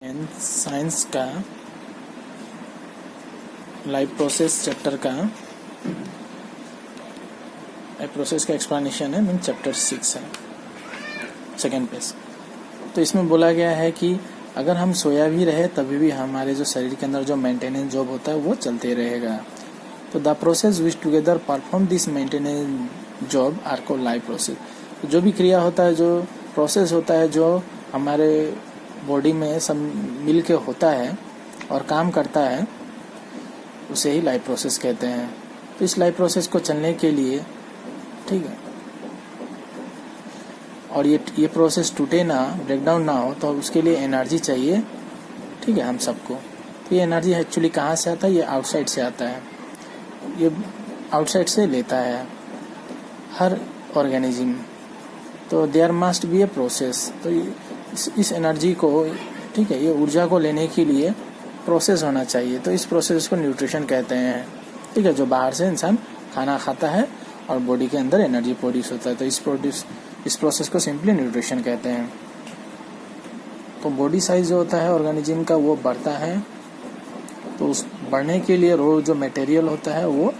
Science का life process chapter का life process का एक्सप्लेनेशन है। मीन चैप्टर 6 है, सेकेंड पेज। तो इसमें बोला गया है कि अगर हम सोया भी रहे तभी भी हमारे जो शरीर के अंदर जो मेंटेनेंस जॉब होता है वो चलते रहेगा। तो the process which together perform this maintenance job are called life process. तो जो भी क्रिया होता है, जो प्रोसेस होता है, जो हमारे बॉडी में सब मिल के होता है और काम करता है, उसे ही लाइफ प्रोसेस कहते हैं। तो इस लाइफ प्रोसेस को चलने के लिए, ठीक है, और ये प्रोसेस टूटे ना, ब्रेक डाउन ना हो, तो उसके लिए एनर्जी चाहिए, ठीक है, हम सबको। तो ये एनर्जी एक्चुअली कहाँ से आता है? ये आउटसाइड से आता है, ये आउटसाइड से लेता है हर ऑर्गेनिज्म। तो there must be a process. तो इस एनर्जी को, ठीक है, ये ऊर्जा को लेने के लिए प्रोसेस होना चाहिए। तो इस प्रोसेस को न्यूट्रिशन कहते हैं, ठीक है, जो बाहर से इंसान खाना खाता है और बॉडी के अंदर एनर्जी प्रोड्यूस होता है। तो इस प्रोसेस को सिंपली न्यूट्रिशन कहते हैं। तो बॉडी साइज जो होता है ऑर्गेनिज्म का वो बढ़ता है, तो उस बढ़ने के लिए रो जो मटेरियल होता है वो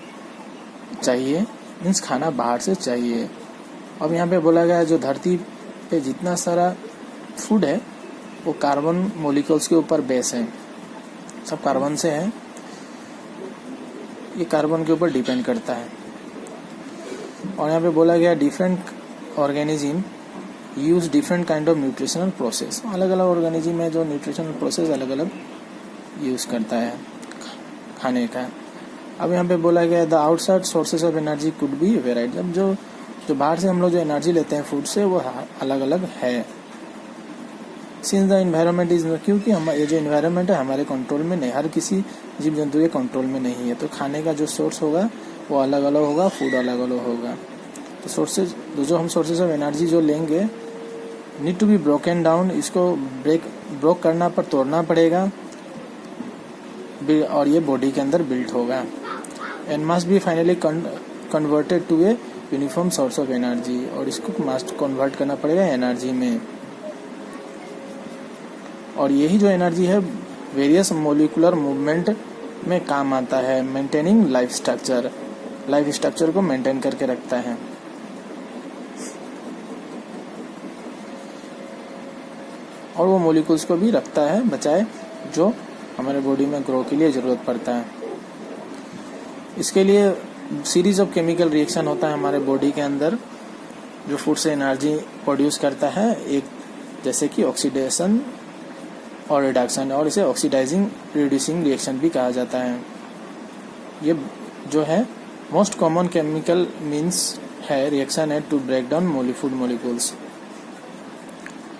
चाहिए, मीन्स खाना बाहर से चाहिए। अब यहाँ पे बोला गया है जो धरती पे जितना सारा फूड है वो कार्बन मॉलिक्यूल्स के ऊपर बेस है, सब कार्बन से है, ये कार्बन के ऊपर डिपेंड करता है। और यहाँ पे बोला गया different organism use different kind of nutritional process. अलग अलग ऑर्गेनिज्म है जो न्यूट्रिशनल प्रोसेस अलग अलग यूज करता है खाने का। अब यहाँ पे बोला गया the outside sources of energy could be varied. अब जो बाहर से हम लोग जो एनर्जी लेते हैं फूड से वो अलग अलग है। सिंस द इन्वायरमेंट इज, क्योंकि हम ये जो इन्वायरमेंट है हमारे कंट्रोल में नहीं, हर किसी जीव जंतु के कंट्रोल में नहीं है। तो खाने का जो सोर्स होगा वो अलग अलग होगा, फूड अलग अलग होगा। तो सोर्सेज, जो हम सोर्सेज ऑफ एनर्जी जो लेंगे need to be broken down, इसको ब्रोक करना पर तोड़ना पड़ेगा और ये बॉडी के अंदर बिल्ट होगा। And must be finally converted to a uniform source of energy, और इसको मस्ट कन्वर्ट करना पड़ेगा एनर्जी में। और यही जो एनर्जी है वेरियस मोलिकुलर मूवमेंट में काम आता है, मेंटेनिंग लाइफ स्ट्रक्चर को मेंटेन करके रखता है। और वो मोलिकुल्स को भी रखता है बचाए जो हमारे बॉडी में ग्रो के लिए ज़रूरत पड़ता है। इसके लिए सीरीज ऑफ केमिकल रिएक्शन होता है हमारे बॉडी के अंदर जो फूड से एनर्जी प्रोड्यूस करता है, एक जैसे कि ऑक्सीडेशन और रिडक्शन, और इसे ऑक्सीडाइजिंग रिड्यूसिंग रिएक्शन भी कहा जाता है। ये जो है मोस्ट कॉमन केमिकल मीन्स है रिएक्शन है to break down food molecules.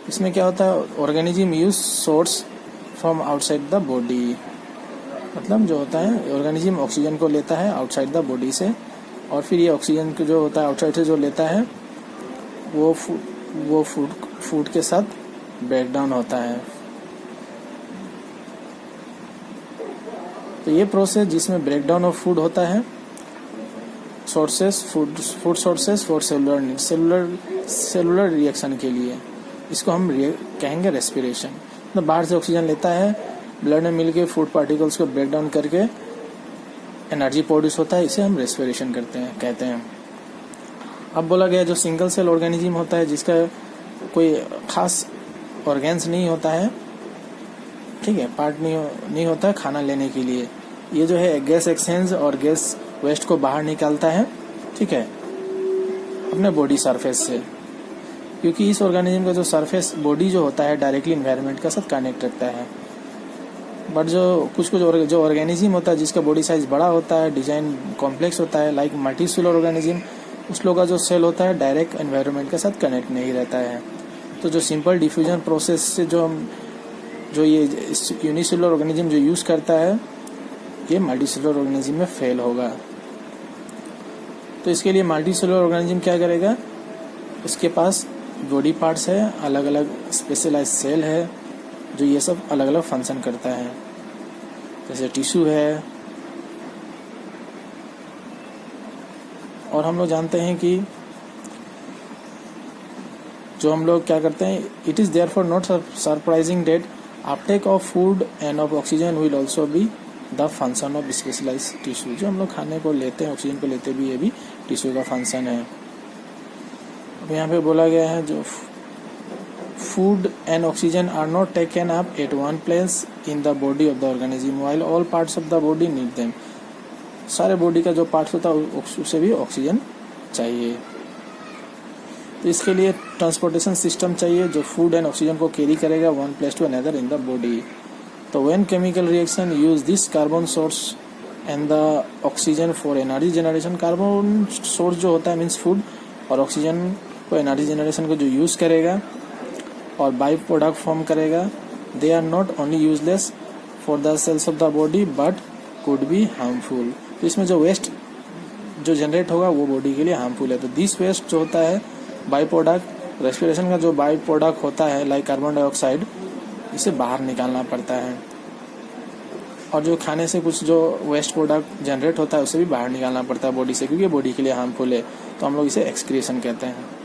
इसमें क्या होता है, organism use source from outside the body. मतलब जो होता है ऑर्गेनिज्म ऑक्सीजन को लेता है आउटसाइड द बॉडी से, और फिर ये ऑक्सीजन को जो होता है आउटसाइड से जो लेता है वो फूड के साथ ब्रेक डाउन होता है। तो ये प्रोसेस जिसमें ब्रेक डाउन ऑफ फूड होता है, sources food sources for cellular reaction के लिए, इसको हम कहेंगे रेस्पिरेशन। तो बाहर से ऑक्सीजन लेता है, ब्लड में मिलके फूड पार्टिकल्स को ब्रेक डाउन करके एनर्जी प्रोड्यूस होता है, इसे हम रेस्पिरेशन कहते हैं। अब बोला गया जो सिंगल सेल ऑर्गेनिज्म होता है जिसका कोई खास ऑर्गेन्स नहीं होता है, ठीक है, पार्ट नहीं होता है खाना लेने के लिए, ये जो है गैस एक्सचेंज और गैस वेस्ट को बाहर निकालता है, ठीक है, अपने बॉडी सरफेस से। क्योंकि इस ऑर्गेनिज्म का जो सरफेस बॉडी जो होता है डायरेक्टली इन्वायरमेंट के साथ कनेक्ट रखता है। बट जो कुछ जो ऑर्गेनिज्म होता है जिसका बॉडी साइज बड़ा होता है, डिजाइन कॉम्प्लेक्स होता है, लाइक मल्टीसेलुलर ऑर्गेनिज्म, उस लोग का जो सेल होता है डायरेक्ट एनवायरनमेंट के साथ कनेक्ट नहीं रहता है। तो जो सिंपल डिफ्यूजन प्रोसेस से जो ये यूनिसेलुलर ऑर्गेनिज्म जो यूज करता है, ये मल्टीसेलुलर ऑर्गेनिज्म में फेल होगा। तो इसके लिए मल्टीसेलुलर ऑर्गेनिज्म क्या करेगा, उसके पास बॉडी पार्ट्स है, अलग अलग स्पेशलाइज सेल है जो ये सब अलग अलग फंक्शन करता है, जैसे टिश्यू है। और हम लोग जानते हैं कि जो हम लोग क्या करते हैं, it is therefore not surprising that uptake of food and of oxygen will also be the function of specialise tissue. जो हम लोग खाने को लेते हैं, ऑक्सीजन को लेते भी, ये भी टिश्यू का फंक्शन है। अब यहाँ पे बोला गया है जो food and oxygen are not taken up at one place in the body of the organism while all parts of the body need them। सारे बॉडी का जो पार्ट्स होता है उसे भी ऑक्सीजन चाहिए। तो इसके लिए ट्रांसपोर्टेशन सिस्टम चाहिए जो फूड एंड ऑक्सीजन को कैरी करेगा one place to another in the body. तो when chemical reaction use this carbon source and the oxygen for energy generation, carbon source जो होता है मीन्स फूड, और ऑक्सीजन को एनर्जी जनरेशन को जो यूज करेगा और बाई प्रोडक्ट फॉर्म करेगा, they are not only useless for the cells of the body but could be harmful. तो इसमें जो वेस्ट जो जनरेट होगा वो बॉडी के लिए हार्मफुल है। तो दिस वेस्ट जो होता है बाई प्रोडक्ट, रेस्पिरेशन का जो बाई प्रोडक्ट होता है लाइक कार्बन डाइऑक्साइड, इसे बाहर निकालना पड़ता है। और जो खाने से कुछ जो वेस्ट प्रोडक्ट जनरेट होता है उसे भी बाहर निकालना पड़ता है बॉडी से, क्योंकि बॉडी के लिए हार्मफुल है। तो हम लोग इसे एक्सक्रीशन कहते हैं।